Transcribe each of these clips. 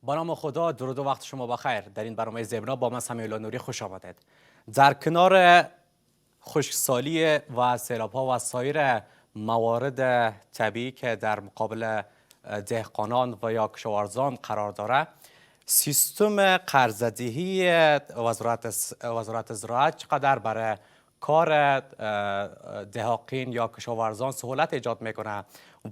با نام خدا، درود و وقت شما بخیر. در این برنامه زیبنا با من سمیع الله نوری خوش آمدید. در کنار خشکسالی و سیلاب‌ها و سایر موارد طبیعی که در مقابل دهقانان و یا کشاورزان قرار داره، سیستم قرضه‌دهی وزارت زراعت چقدر برای کار دهقان یا کشاورزان سهولت ایجاد میکنه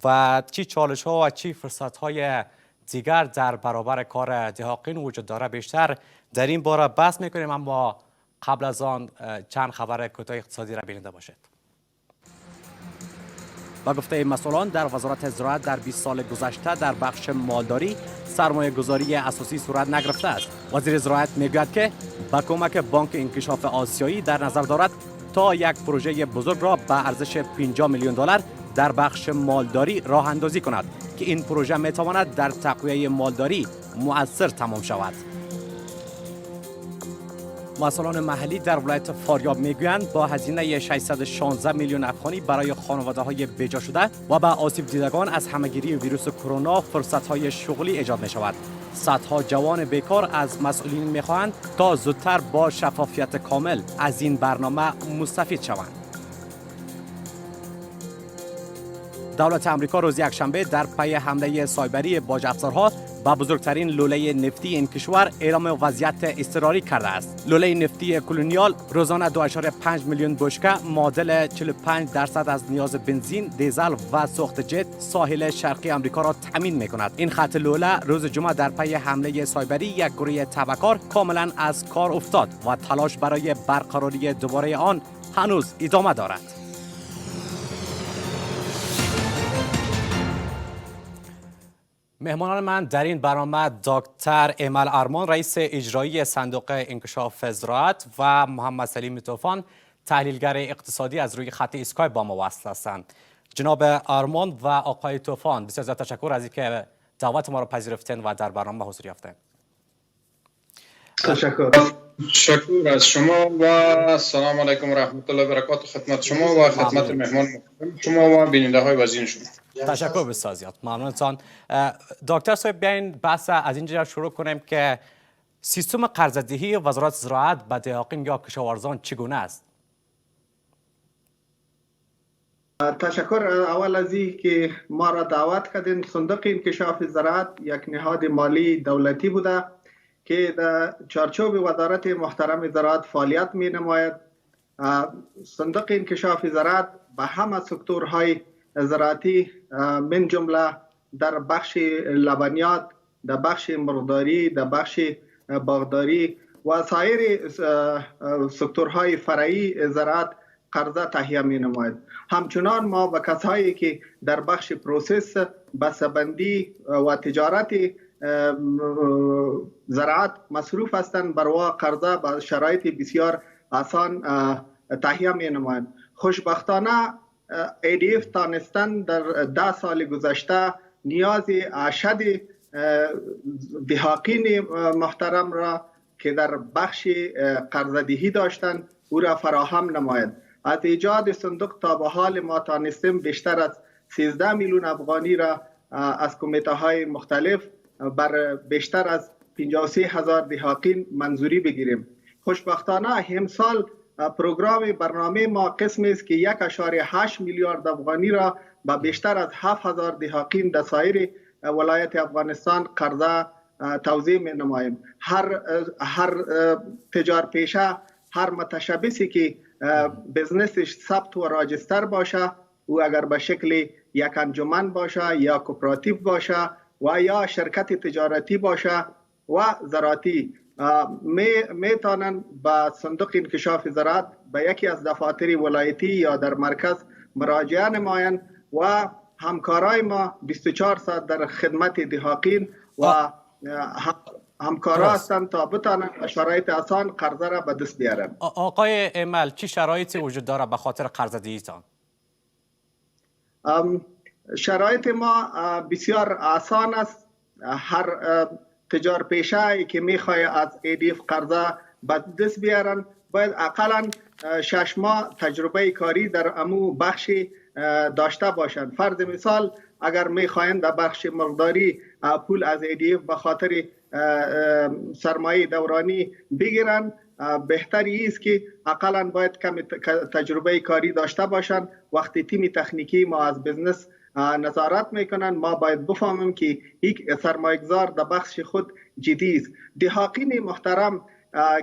و چی چالش ها و چی فرصت های دیگر در برابر کار دهقان وجود داره، بیشتر در این باره بحث میکنیم. اما قبل از آن چند خبر کوتاه اقتصادی را بیننده باشید. با گفته مسئولان در وزارت زراعت در 20 سال گذشته در بخش مالداری سرمایه گذاری اساسی صورت نگرفته است. وزیر زراعت میگوید که با کمک بانک انکشاف آسیایی در نظر دارد تا یک پروژه بزرگ را به ارزش 50 میلیون دلار در بخش مالداری راه اندازی کند که این پروژه میتواند در تقویه مالداری مؤثر تمام شود. مسئولان محلی در ولایت فاریاب میگویند با هزینه 616 میلیون افغانی برای خانواده‌های بیجا شده و به آسیب دیدگان از همهگیری ویروس کرونا فرصت‌های شغلی ایجاد می شود. صدها جوان بیکار از مسئولین میخواهند تا زودتر با شفافیت کامل از این برنامه مستفید شوند. دولت آمریکا روز یکشنبه در پی حمله سایبری باج افزارها به بزرگترین لوله نفتی این کشور اعلام وضعیت اضطراری کرده است. لوله نفتی کلونیال روزانه 2.5 میلیون بشکه معادل 45% از نیاز بنزین، دیزل و سوخت جت ساحل شرقی آمریکا را تامین می‌کند. این خط لوله روز جمعه در پی حمله سایبری یک گروه تبهکار کاملا از کار افتاد و تلاش برای برقراری دوباره آن هنوز ادامه دارد. مهمانان من در این برنامه دکتر ایمل ارمان، رئیس اجرایی صندوق انکشاف زراعت و محمد سلیم طوفان، تحلیلگر اقتصادی از روی خط اسکایپ با ما وصل هستند. جناب ارمان و آقای طوفان، بسیار زیاد تشکر از اینکه دعوت ما را پذیرفتین و در برنامه حضور یافتین. تشکر از شما و سلام علیکم و رحمت الله و برکاته خدمت شما و خدمت مهمان شما و بیننده های وزین شما. تشکر بسیار زیاد، ممنونتان. دکتر صاحب، بیاین بحث از اینجا شروع کنیم که سیستم قرضه‌دهی وزارت زراعت به دهقان یا کشاورزان چگونه است؟ تشکر اول از این که ما را دعوت کردین. صندوق انکشاف زراعت یک نهاد مالی دولتی بوده که در چارچوب وزارت محترم زراعت فعالیت می نماید. صندوق انکشاف زراعت به همه سکتورهای زراعتی من جمله در بخش لبنیات، در بخش مرغداری، در بخش باغداری و سایر سکتورهای فرعی زراعت قرضه تهیه می نماید. همچنان ما به کسایی که در بخش پروسس، بسته‌بندی و تجارت زراعت مصروف هستند برای قرضه با شرایط بسیار آسان تهیه می نمایند. خوشبختانه ADF تانستن در 10 سال گذشته نیاز اشد دهقان محترم را که در بخش قرضه‌دهی داشتند او را فراهم نماید. از ایجاد صندوق تا به حال ما تانستیم بیشتر از 13 میلیون افغانی را از کمیته های مختلف بر بیشتر از 53,000 دهقان منظوری بگیریم. خوشبختانه امسال پروگرام برنامه ما قسمی است که 1.8 میلیارد افغانی را به بیشتر از 7,000 دهقان در سایر ولایت افغانستان قرضه توزیع می نماییم. هر تجارپیشه، هر متشبثی که بزنسش ثبت و راجستر باشه، او اگر به شکل یک انجمن باشه یا کوپراتیو باشه و یا شرکت تجارتی باشه و زراعتی، میتونن با صندوق انکشاف زراعت به یکی از دفاتر ولایتی یا در مرکز مراجعه نمایند و همکارای ما 24 ساعت در خدمت دهقان و همکارا هستند تا بتانند شرایط آسان قرضه را به دست بیارن. آقای ایمل، چی شرایطی وجود داره به خاطر قرضه‌دهیتان؟ شرایط ما بسیار آسان است. هر تجارپیشه که میخواه از ADF قرضه به دست بیارن باید اقلا 6 ماه تجربه کاری در امو بخش داشته باشند. فرض مثال اگر میخواهند در بخش مرغداری پول از ADF به خاطر سرمایه دورانی بگیرن، بهتری است که اقلا باید کم تجربه کاری داشته باشند. وقتی تیم تکنیکی ما از بزنس نظارت میکنن، ما باید بفهمیم که یک سرمایه‌گذار در بخش خود جدی است. دهاقین محترم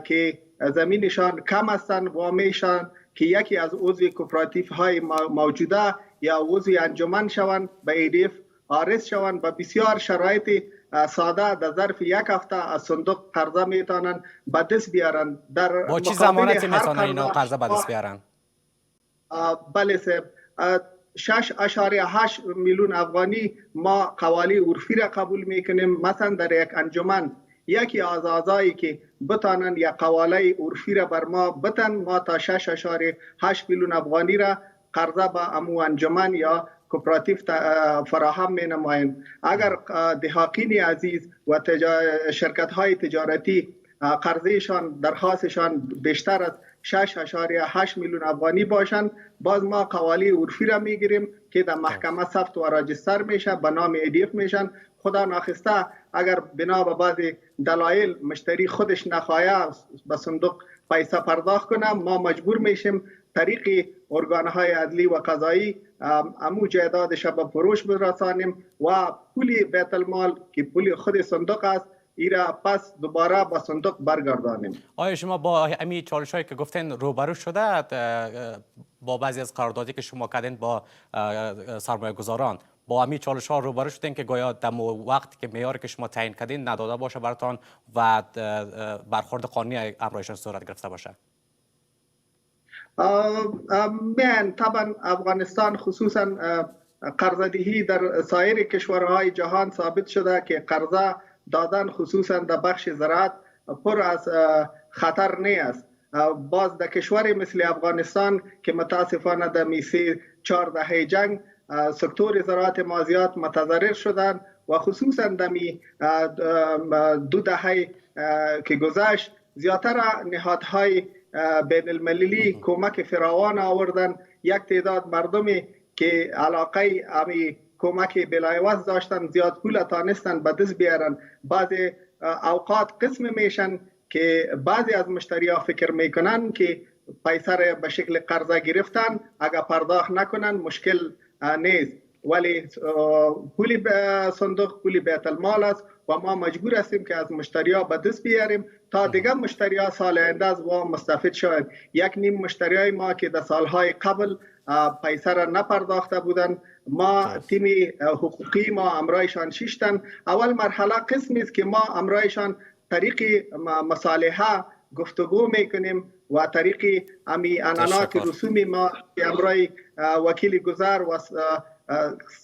که زمینشان کم هستند وامیشان که یکی از عضو کوپراتیف های موجوده یا عضو انجمن شوند، به ایدیف آرس شوند، به بسیار شرایط ساده در ظرف یک هفته از صندوق قرضه میتونن به دست بیارن. در با چی زمانتی میتونن اینا قرضه به دست بیارن؟ بله صاحب، 6.8 میلیون افغانی ما قوالی عرفی را قبول میکنیم. مثلا در یک انجمن یکی از اعضایی که بتانن یا قواله عرفی را بر ما بتن، ما تا 6.8 میلیون افغانی را قرضه به امو انجمن یا کوپراتیف فراهم می نماییم. اگر دهاقین عزیز و شرکت های تجارتی قرضهشان درخواستشان بیشتر از 6.8 میلیون افغانی باشند، باز ما قوالی عرفی را میگیریم که در محکمه ثبت و راجستر میشه، به نام ایدیف میشن. خدا ناخسته اگر بنا به بعض دلایل مشتری خودش نخواهد به صندوق پیسه پرداخت کنه، ما مجبور میشیم طریق ارگانهای عدلی و قضایی امو جایدادش به فروش برسانیم و پول بیت المال که پول خود صندوق است ایرا پس دوباره به صندوق برگردانیم. آیا شما با همین چالش‌هایی که گفتین روبرو شده با بعضی از قراردادی که شما کردین با سرمایه‌گذاران، با همین چالش‌ها روبرو شدین که گویا دم وقت که معیاری که شما تعیین کردین نداده باشه براتون و برخورد قانونی امرایشان صورت گرفته باشه؟ طبعا افغانستان خصوصا قرضه‌دهی در سایر کشورهای جهان ثابت شده که قرضه دادن خصوصا در بخش زراعت پر از خطر نیست. باز در کشوری مثل افغانستان که متاسفانه در میسی 4 دهه جنگ سکتور زراعت ما زیاد متضرر شدن و خصوصا در 2 دهه که گذشت زیادتر نهادهای بین المللی کمک فراوان آوردن. یک تعداد مردمی که علاقه امی کمک بلایوز داشتن زیاد پول تانستن به دست بیارن. بعضی اوقات قسم میشن که بعضی از مشتری ها فکر میکنن که پیسه را به شکل قرضه گرفتن، اگر پرداخت نکنن مشکل نیست، ولی پول صندوق پول بیت المال است و ما مجبور هستیم که از مشتری ها به دست بیاریم تا دیگه مشتری ها سال آینده از ما مستفید شوند. یک نیم مشتری های ما که در سالهای قبل پیسه را نپرداخته بودن، ما تیم حقوقی ما امرایشان شیشتن. اول مرحله قسمی است که ما امرایشان طریق مصالحه گفتگو میکنیم و طریق امی انانات رسومی ما امرای وکیل گذر و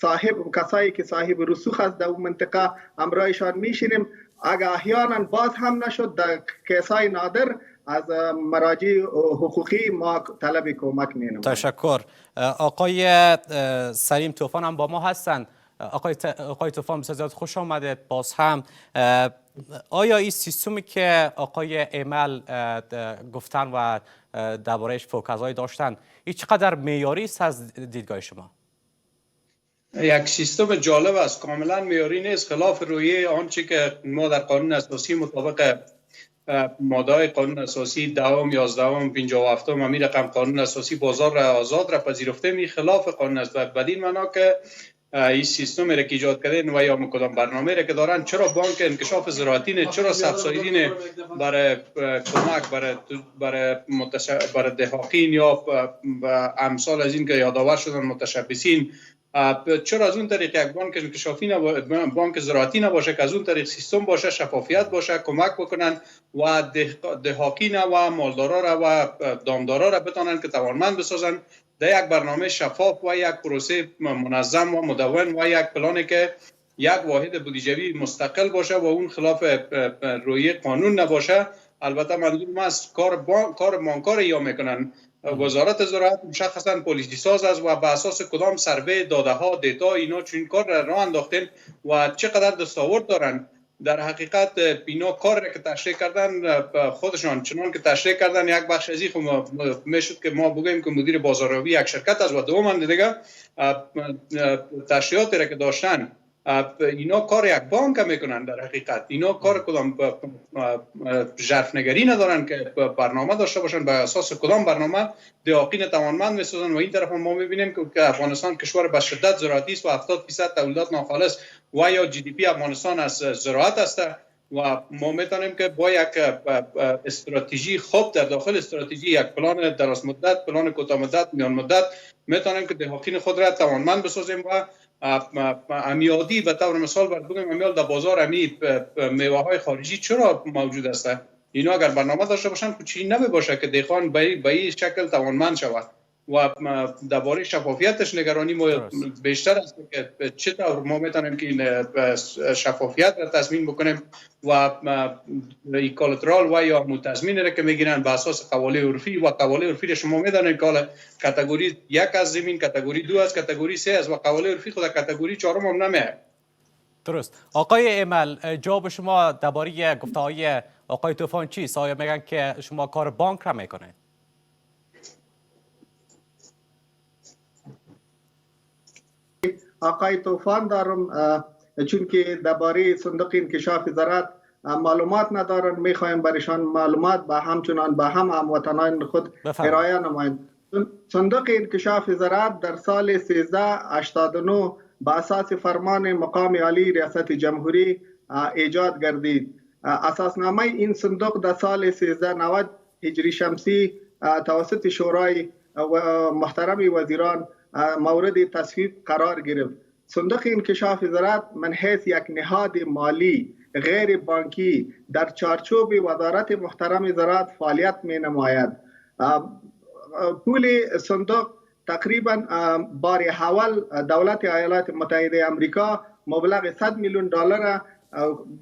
صاحب کسایی که صاحب رسوخ است در اون منطقه امرایشان میشینیم. اگر احیانا باز هم نشد در کیسای نادر از مراجع حقوقی ما طلب کمک مینماییم. تشکر. آقای سلیم طوفان هم با ما هستند. آقای طوفان بسیار خوش آمدید. باز هم آیا این سیستمی که آقای ایمل گفتن و درباره‌اش فوکس‌های داشتن این چقدر معیاری است از دیدگاه شما؟ یک سیستم جالب است، کاملا معیاری نیست، خلاف رویه آنچه که ما در قانون اساسی مطابق ماده قانون اساسی 10، 11، 57 و رقم قانون اساسی بازار را آزاد را پذیرفته می خلاف قانون است. بدین معنا که این سیستم را که ایجاد کردن و یا کدام برنامه را که دارن، چرا بانک انکشاف زراعتی نه، چرا سبسایدی برای کمک برای دهاقین یا امثال از این که یادآور شدن متشبثین، چرا از اون طریق یک بانک انکشافی بانک زراعتی نباشه که از اون طریق سیستم باشه، شفافیت باشه، کمک بکنن و دهاقین و مالدارا را و دامدارا را بتونن که توانمند بسازن در یک برنامه شفاف و یک پروسه منظم و مدون و یک پلانی که یک واحد بودجوی مستقل باشه و اون خلاف رویه قانون نباشه. البته منظورم است کار بانک‌ها یا میکنن. وزارت زراعت مشخصا پلیسی ساز است و به اساس کدام سروی داده ها دیتا اینا چون کار را راه انداختن و چقدر دستاورد دارن. در حقیقت اینا کار را که تشریح کردن خودشان چنان که تشریح کردن یک بخش از این میشد که ما بگیم که مدیر بازاریابی یک شرکت است و دوم دیگه تشریحاتی را که داشتن اینا کار یک بانک میکنن. در حقیقت اینا کار کدام ژرفنگری ندارن که برنامه داشته باشن، به اساس کدام برنامه دهاقین توانمند میسازن. و این طرف ما میبینیم که افغانستان کشور به شدت زراعتی است و 70% تولیدات ناخالص و یا جی دی پی افغانستان از زراعت است و ما میتونیم که با یک استراتژی خوب در داخل استراتژی یک پلان دراز مدت، پلان کوتاه مدت، میان مدت میتونیم که دهاقین خود را توانمند بسازیم و امیادی به طور مثال بگویم امیال در بازار امی میوه های خارجی چرا موجود است؟ اینا اگر برنامه داشته باشن چی نمی باشه که دهقان به این شکل توانمند شود و درباره شفافیتش نگرانی ما بیشتر است که چطور ما میتونیم که این شفافیت را تضمین بکنیم و کالاترال و یا متضمین را که میگیرن به اساس قواله عرفی و قواله عرفی شما میدونید که کاتگوری 1 از زمین، کاتگوری 2 از، کاتگوری 3 از و قواله عرفی خود کاتگوری 4 هم نمیه. درست. آقای ایمل، جواب شما درباره گفته‌های آقای طوفان چیست؟ آیا میگن که شما کار بانک را میکنید؟ آقای طوفان دارم چون که درباره صندوق انکشاف زراعت معلومات ندارن، میخوایم برشان معلومات به همچنان به هموطنان خود ارائه نمایند. صندوق انکشاف زراعت در سال 1389 با اساس فرمان مقام عالی ریاست جمهوری ایجاد گردید. اساسنامه این صندوق در سال 1390 هجری شمسی توسط شورای محترم وزیران مورد تصویب قرار گرفت. صندوق انکشاف زراعت من حیث یک نهاد مالی غیر بانکی در چارچوب وزارت محترم زراعت فعالیت می نماید. پول صندوق تقریبا بار اول دولت ایالات متحده آمریکا مبلغ 100 میلیون دلار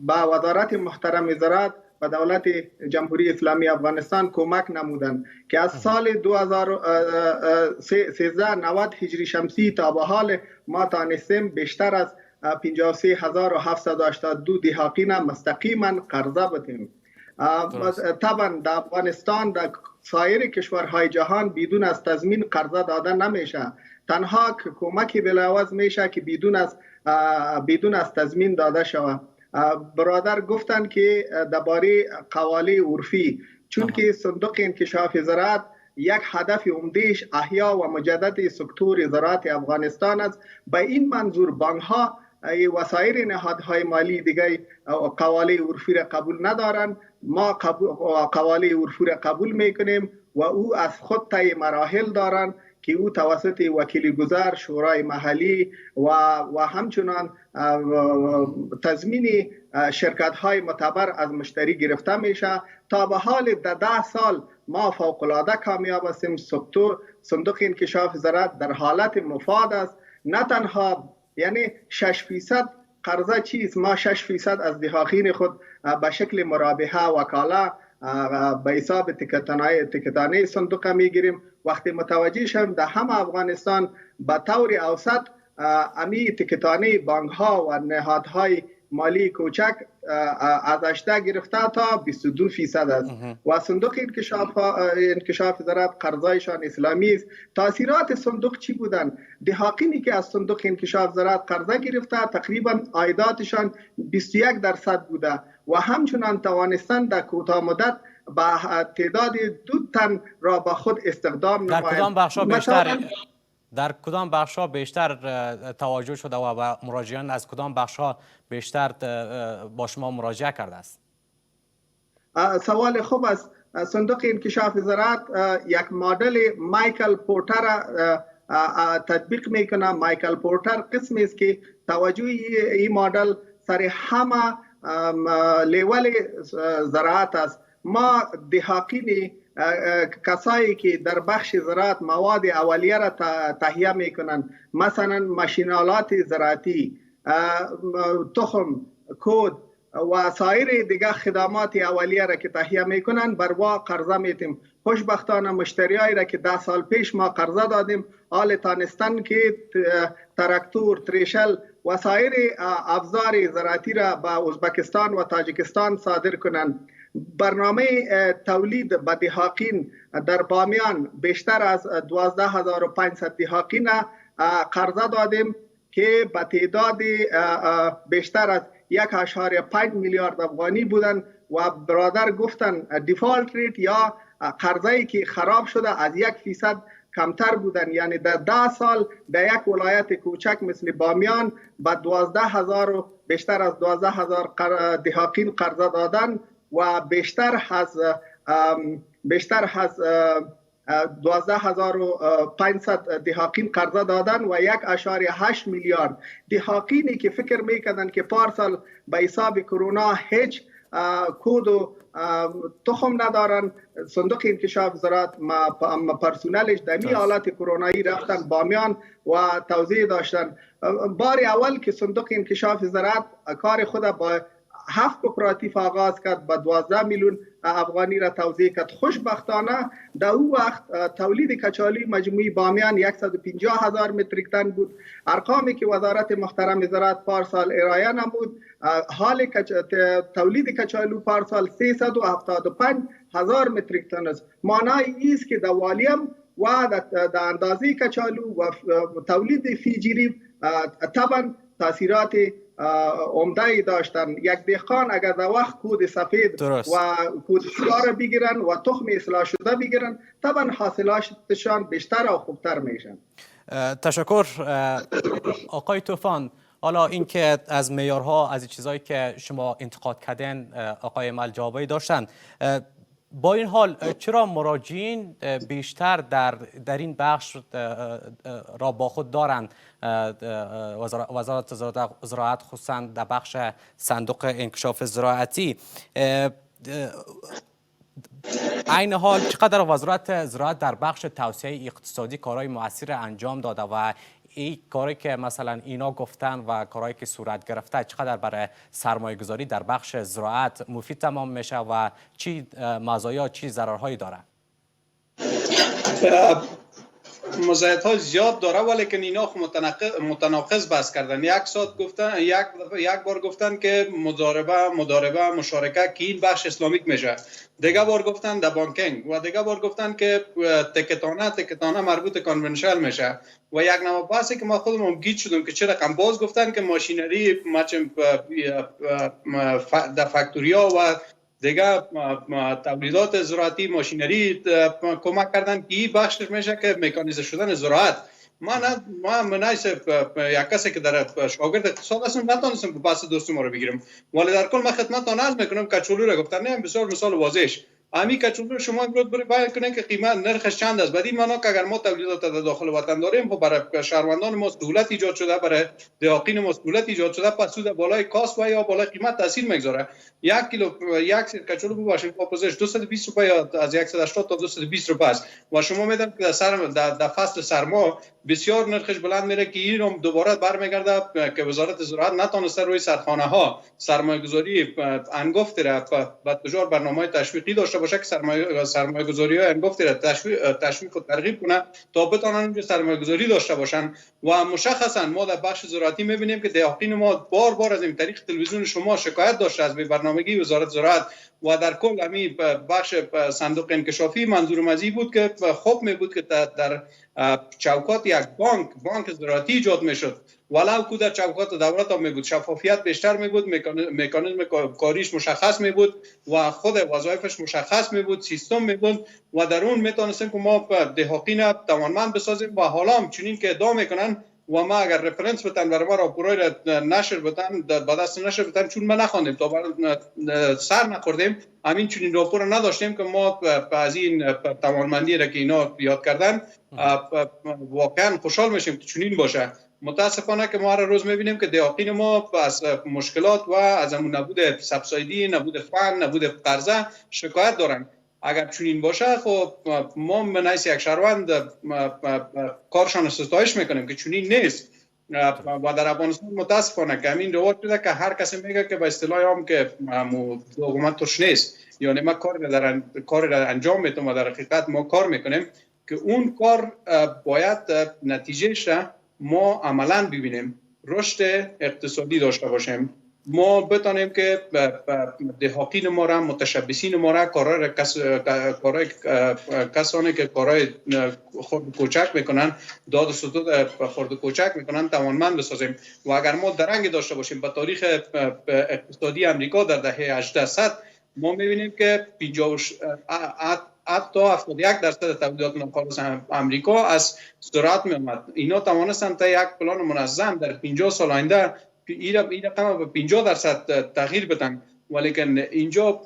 با وزارت محترم زراعت و دولت جمهوری اسلامی افغانستان کمک نمودند که از سال 1390 هجری شمسی تا به حال ما تانستیم بیشتر از 53782 دهاقین مستقیما قرضه بدیم. طبعا در افغانستان در سایر کشورهای جهان بدون از تضمین قرضه داده نمیشه. تنها کمکی بلاعوض میشه که بدون از تضمین داده شود. برادر گفتن که درباره قواله عرفی، چون که صندوق انکشاف زراعت یک هدف عمدهش احیا و مجدد سکتور زراعت افغانستان است، به این منظور بانک ها و سایر نهادهای مالی دیگه قواله عرفی را قبول ندارند. ما قواله عرفی را قبول میکنیم و او از خود طی مراحل دارند که او توسط وکیل گذار شورای محلی و همچنان تضمین شرکت های معتبر از مشتری گرفته میشه. تا به حال در 10 سال ما فوق العاده کامیاب هستیم. صندوق انکشاف زراعت در حالت مفاد است. نه تنها یعنی 6% قرضه چیست، ما 6% از دهاقین خود به شکل مرابحه وکاله به حساب تکتانه صندوق میگیریم. وقتی متوجه شدیم در همه افغانستان به طور اوسط امی تکتانه بانک ها و نهادهای مالی کوچک از 18 گرفته تا 22% است و صندوق انکشاف زراعت قرضایشان اسلامی است. تاثیرات صندوق چی بودن؟ دهاقینی که از صندوق انکشاف زراعت قرضه گرفته تقریبا عایداتشان 21% بوده و همچنان توانستن در کوتاه مدت با تعداد 2 تن را با خود استخدام نمایند. در کدام بخش‌ها بیشتر توجه شده و مراجعان از کدام بخش‌ها بیشتر با شما مراجعه کرده است؟ سوال خوب است. صندوق انکشاف زراعت یک مدل مایکل پورتر تطبیق میکنه. مایکل پورتر قسمی است که توجه این مدل سر همه لیول زراعت است. ما دهاقین کسایی که در بخش زراعت مواد اولیه را تهیه میکنند، مثلا ماشینالات زراعتی، تخم، کود و سایر دیگر خدمات اولیه را که تهیه میکنند بر وا قرضه میتیم. خوشبختانه مشتریایی را که 10 سال پیش ما قرضه دادیم حال تانستن که تراکتور، تریشل و سایر افزار زراعتی را به ازبکستان و تاجیکستان صادر کنند. برنامه تولید به دهاقین در بامیان بیشتر از 12500 دهاقین قرضه دادیم که به تعداد بیشتر از 1.5 میلیارد افغانی بودند و برادر گفتن دیفالت ریت یا قرضه‌ای که خراب شده از 1% کمتر بودن. یعنی در 10 سال در یک ولایت کوچک مثل بامیان به 12,000 بیشتر از 12,000 دهاقین قرضه دادن و بیشتر از 12,500 دهاقین قرضه دادن و 1.8 میلیارد دهاقینی که فکر میکردن که پارسال به حساب کرونا هیچ کود و تخم ندارن، صندوق انکشاف زراعت پرسونلش دمی حالات کرونایی رفتن بامیان و توضیح داشتن. بار اول که صندوق انکشاف زراعت کار خود با 7 کوپراتیف آغاز کرد، با 12 میلیون افغانی را توزیع کرد. خوشبختانه در او وقت تولید کچالوی مجموعی بامیان 150,000 متریک تن بود. ارقامی که وزارت محترم زراعت پارسال ارائه نمود، حال تولید کچالو پارسال 375,000 متریک تن است. معنای است که در والیم و در اندازه کچالو و تولید فیجری طبعا تاثیرات عمده داشتن. یک دهقان اگر در وقت کود سفید و کود سیاه را بگیرن و تخم اصلاح شده بگیرن، طبعا حاصلاتشان بیشتر و خوبتر میشن. تشکر آقای طوفان. حالا اینکه از معیارها، از چیزایی که شما انتقاد کردن آقای ملجابی داشتن، با این حال چرا مراجعین بیشتر در این بخش را با خود دارند؟ وزارت زراعت خصوصا در بخش صندوق انکشاف زراعتی، عین حال چقدر وزارت زراعت در بخش توسعه اقتصادی کارهای مؤثر انجام داده و این کاری که مثلا اینا گفتن و کارهایی که صورت گرفته چقدر برای سرمایه گذاری در بخش زراعت مفید تمام میشه و چی مزایا چی ضررهایی داره؟ مزایاها زیاد داره، ولی اینا متناقض بحث کردن. یک بار گفتن که مضاربه مشارکت که این بخش اسلامیک میشه، دیگه بار گفتن در بانکینگ و دیگه بار گفتن که تکتانه مربوط کنونشنال میشه. و یک نوع بحثی که ما خودمون گیج شدیم که چه رقم. باز گفتن که ماشینری در فکتوریا و دیگه تولیدات زراعتی ماشینری کمک کردن که این بخشش میشه که مکانیزه شدن زراعت. من یک کسی که در شاگرد اقتصاد هستم نتونستم که بحث دوست ما رو بگیرم، ولی در کل من خدمتتان عرض میکنم کچالو را گفتن نه بسیار مثال واضحش. امی کچالو شما امروز بیان کنین که قیمت نرخش چند است، بعدی معنا که اگر ما تولیدات در داخل وطن داریم خب برای شهروندان ما سهولت ایجاد شده، برای دهاقین ما سهولت ایجاد شده، پس سود بالای کاست و یا بالای قیمت تاثیر میگذاره. یک کیلو یک سر کچالو بباشید واپسش 220 روپیه از 180 تا 220 روپیه است و شما میدونید که در فصل سرما بسیار نرخش بلند میره که این دوباره برمیگرده که وزارت زراعت نتونسته روی سرخانه ها سرمایه‌گذاری انگفت را با تجار برنامه‌های تشویقی داشته باشه که سرمایه‌گذاری های انگفت را تشویق و ترغیب کنه تا بتونن اونجا سرمایه‌گذاری داشته باشن. و مشخصا ما در بخش زراعتی میبینیم که دهاقین ما بار از این طریق تلویزیون شما شکایت داشته از برنامه‌ریزی وزارت زراعت و در کل همین بخش صندوق انکشافی منظورم از این بود که خوب می بود که در چوکات یک بانک زراعتی ایجاد میشد، ولو که در چوکات دولت هم می بود شفافیت بیشتر می بود، مکانیزم کاریش مشخص می بود و خود وظایفش مشخص می بود، سیستم می بود و در اون میتونستیم که ما دهاقین توانمند بسازیم و حالا هم چنین که ادعا میکنن و ما اگر رفرنس بتن برای ما راپورای نشر بتن با دست نشر بتن، چون ما نخواندیم تا سر نخوردیم همین چنین راپور نداشتیم که ما از این توانمندی را که اینا یاد کردن واقعا خوشحال میشیم که چنین باشه. متاسفانه که ما هر روز میبینیم که دهاقین ما از مشکلات و از همون نبود سبسایدی، نبود فند، نبود قرضه شکایت دارن. اگر چنین باشه خب ما به حیث یک شهروند کارشان ستایش میکنیم که چنین نیست و در افغانستان متاسفانه که همین رواج شده که هر کسی میگه که به اصطلاح هم که حکومت توش نیست، یعنی ما کاری را انجام میتونم و در حقیقت ما کار میکنیم که اون کار باید نتیجهش ما عملا ببینیم، رشد اقتصادی داشته باشیم، ما بتانیم که دهاقین ما را، متشبسین ما را، کسانی که کارهای خرد کوچک میکنن، داد و ستود خرد کوچک میکنن توانمند بسازیم. و اگر ما درنگ داشته باشیم به تاریخ اقتصادی امریکا در دهه 1800 ما میبینیم که حتی 71% تولیدات ناخالص امریکا از زراعت می آمد. اینا توانستند تا یک پلان منظم در 50 سال آینده این رقم به 50% تغییر بدن. ولیکن اینجا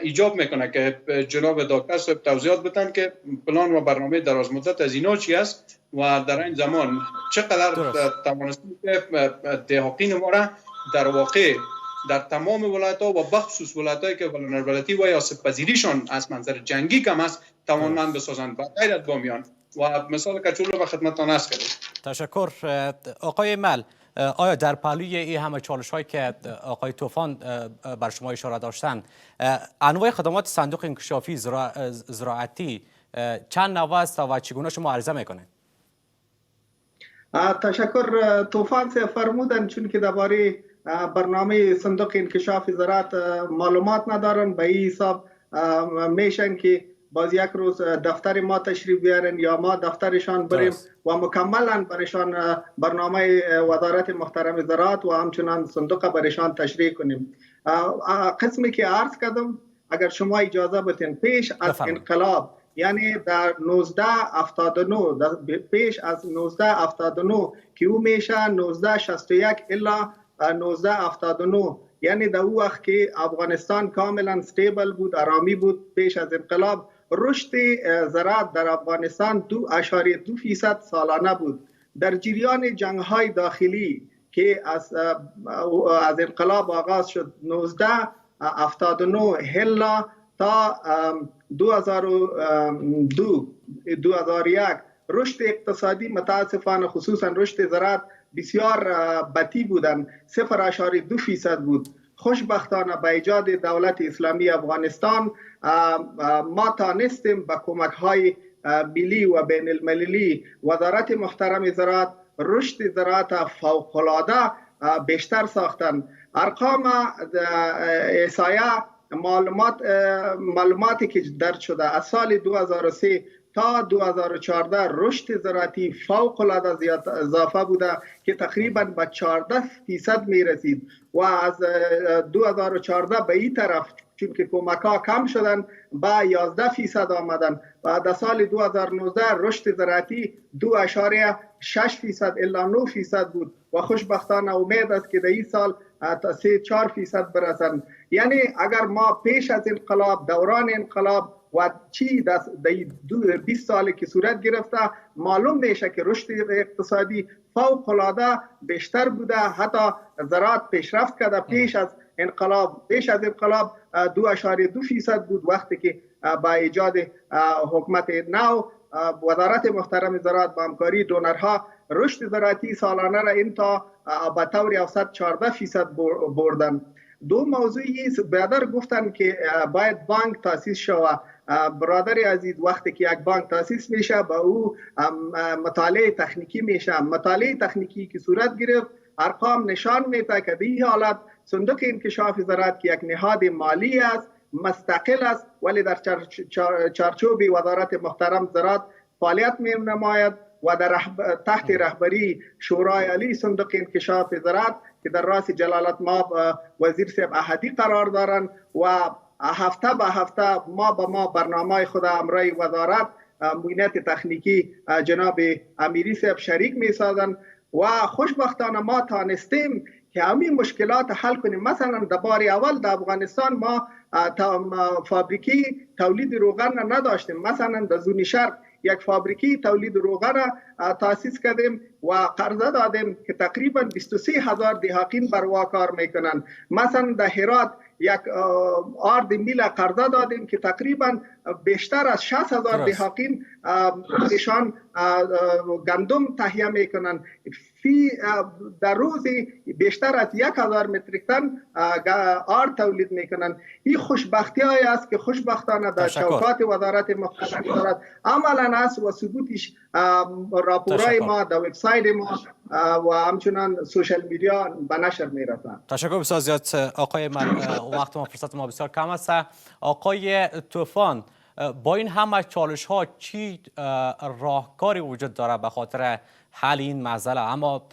ایجاب میکنه که جناب دکتر صاحب توضیحات بدن که پلان و برنامه دراز مدت از اینا چی است و در این زمان چقدر توانستیم که دهاقین ما را در واقع در تمام ولایت ها و بخصوص ولایت هایی که ولنربلیتی و یا سپذیریشان از منظر جنگی کم است توانمند بسازند با غیر از بامیان و مثال کچولو به خدمتتان عرض کردیم. تشکر آقای مل. آیا در پهلوی این همه چالش هایی که آقای طوفان بر شما اشاره داشتن، انواع خدمات صندوق انکشافی زراعتی چند نوع است و چگونه شما عرضه میکنه؟ تشکر. طوفان سے فرمودن چون که درباره برنامه صندوق انکشاف زراعت معلومات ندارن، به این حساب میشن که باز یک روز دفتر ما تشریف بیارن یا ما دفترشان بریم و مکملا برشان برنامه وزارت محترم زراعت و همچنان صندوق برشان تشریح کنیم. قسمی که عرض کردم اگر شما اجازه بتین، پیش از انقلاب یعنی در 1979 پیش از 1979 که او میشه 1961 الا 1979، یعنی در او وقت که افغانستان کاملا استیبل بود، آرامی بود پیش از انقلاب، رشد زراعت در افغانستان 2.2% سالانه بود. در جریان جنگ‌های داخلی که از انقلاب آغاز شد 1979 الا تا 2001 رشد اقتصادی متاسفانه خصوصا رشد زراعت بسیار بطی بودن، 0.2% بود. خوشبختانه با ایجاد دولت اسلامی افغانستان ما تانستیم با کمک های ملی و بین المللی وزارت محترم زراعت رشد زراعت فوق‌العاده بیشتر ساختن. ارقام احصایه معلوماتی که درج شده از سال 2003 تا 2014 رشد زراعتی فوق العاده اضافه بوده که تقریبا به 14% می رسید و از 2014 به این طرف چون که کمک ها کم شدن با 11% آمدن و در سال 2019 رشد زراعتی 2.6% الا 9% بود و خوشبختانه امید است که در این سال تا 3-4% برسند. یعنی اگر ما پیش از انقلاب، دوران انقلاب و چی در 20 سالی که صورت گرفته معلوم میشه که رشد اقتصادی فوق العاده بیشتر بوده، حتی زراعت پیشرفت کرده. پیش از انقلاب 2.2% بود، وقتی که با ایجاد حکومت نو وزارت محترم زراعت با همکاری دونرها رشد زراعتی سالانه را انتا به طور اوسط 14% بردن. دو موضوعی برادر گفتن که باید بانک تاسیس شود. برادر عزیز وقتی که یک بانک تاسیس میشه با او مطالعه تکنیکی میشه. مطالعه تکنیکی که صورت گرفت ارقام نشان میده که در این حالت صندوق انکشاف زراعت که یک نهاد مالی است، مستقل است، ولی در چارچوب وزارت محترم زراعت فعالیت نماید و در تحت رهبری شورای عالی صندوق انکشاف زراعت که در راس جلالت ما وزیر صاحب احدی قرار دارند و هفته به هفته ما برنامه خود امرای وزارت معاینات تکنیکی جناب امیری صاحب شریک می سازند و خوشبختانه ما تانستیم که همین مشکلات حل کنیم. مثلا در بار اول در افغانستان ما فابریکی تولید روغن نداشتیم. مثلا در زون شرق یک فابریکی تولید روغن تاسیس کردیم و قرضه دادیم که تقریبا 23,000 دهاقین بر وا کار میکنن. مثلا در هرات یک آرد میل قرضه دادیم که تقریبا بیشتر از 60,000 دهاقین ایشان گندم تهیه میکنن. در روزی بیشتر از 1000 متریک تن آرد تولید میکنن. این خوشبختی هایی است که خوشبختانه در چوکات وزارت مختلف دارد عملا است و ثبوتش راپورای ما در وبسایت ما و همچنان سوشال میدیا به نشر میرسند. تشکر بسیار زیاد آقای من. وقت ما فرصت ما بسیار کم است. آقای طوفان، با این همه چالش ها چی راهکاری وجود داره به خاطر حل این مسئله؟ اما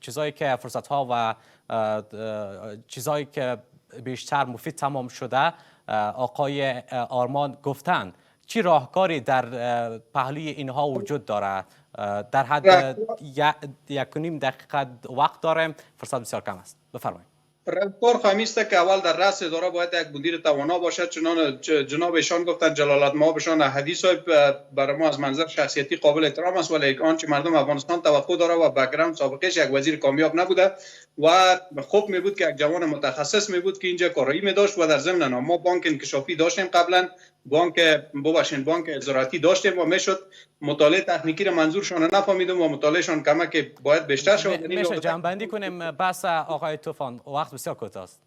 چیزایی که فرصت ها و چیزایی که بیشتر مفید تمام شده آقای آرمان گفتند. چی راهکاری در پهلوی اینها وجود داره؟ در حد 1.5 دقیقه وقت داریم، فرصت بسیار کم است. بفرمایید. راهکار خمیسته که اول در رأس اداره باید یک مدیر توانا باشد. چنان جناب ایشان گفتن، جلالت مآبشان حدیث صاحب برای ما از منظر شخصیتی قابل احترام است، ولی آنچه مردم افغانستان توقع داره و بک‌گراند سابقهش یک وزیر کامیاب نبوده و خوب می بود که یک جوان متخصص می بود که اینجا کارایی می داشت. و در ضمن ما بانک انکشافی داشتیم قبلا، بانک زراعتی داشتیم و میشد مطالعه تکنیکی را منظورشان نفهمیدم و مطالعهشان کمک باید بیشتر شود. میشه جنبندی کنیم بحث آقای طوفان؟ وقت بسیار کوتاه است.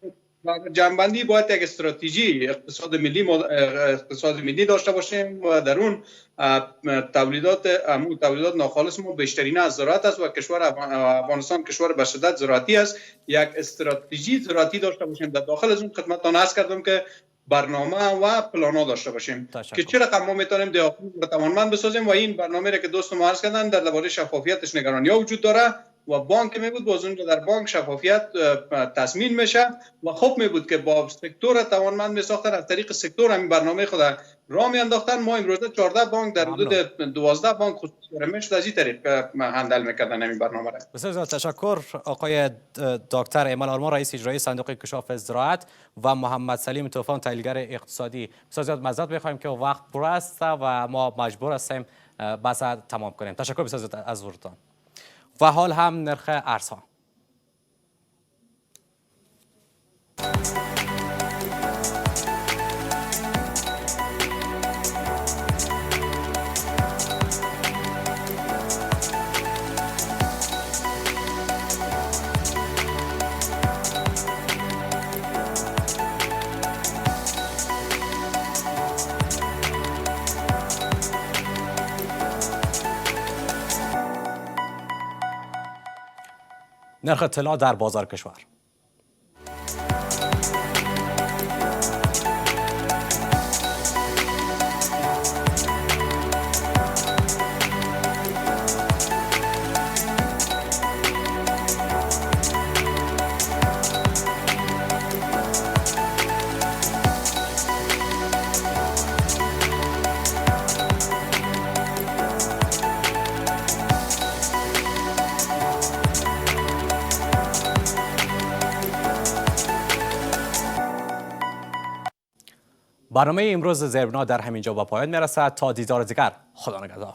جنبندی باید یک استراتژی اقتصاد ملی داشته باشیم و در اون تولیدات ناخالص ما بیشترین از زراعت است و کشور افغانستان کشور به شدت زراعتی است. یک استراتژی زراعتی داشته باشیم. در داخل از اون خدمتتان عرض کردم که برنامه و پلانا داشته باشیم که چه رقم ما میتونیم دهاتمون رو توانمند بسازیم. و این برنامه را که دوستم عرض کردن در درباره شفافیتش نگرانی ها وجود داره و بانک می بود باز اونجا در بانک شفافیت تضمین میشه و خوب می بود که با سکتور توانمند می ساختن، از طریق سکتور همین برنامه خود راه می انداختن. ما امروز 14 بانک در حدود 12 بانک خصوصی میشد از این طریق هندل میکردن همین برنامه را. بسیار تشکر آقای دکتر ایمن آرمان، رئیس اجرایی صندوق انکشاف زراعت و محمد سلیم طوفان، تحلیلگر اقتصادی. بسیار زیاد معذرت می‌خوایم که وقت پر است و ما مجبور هستیم بحث تمام کنیم. تشکر بسیار زیاد از حضورتان. و حال هم نرخ ارزها. نرخ طلا در بازار کشور. برنامه امروز زیربنا در همینجا با پایان میرسد. تا دیدار دیگر، خدا نگهدار.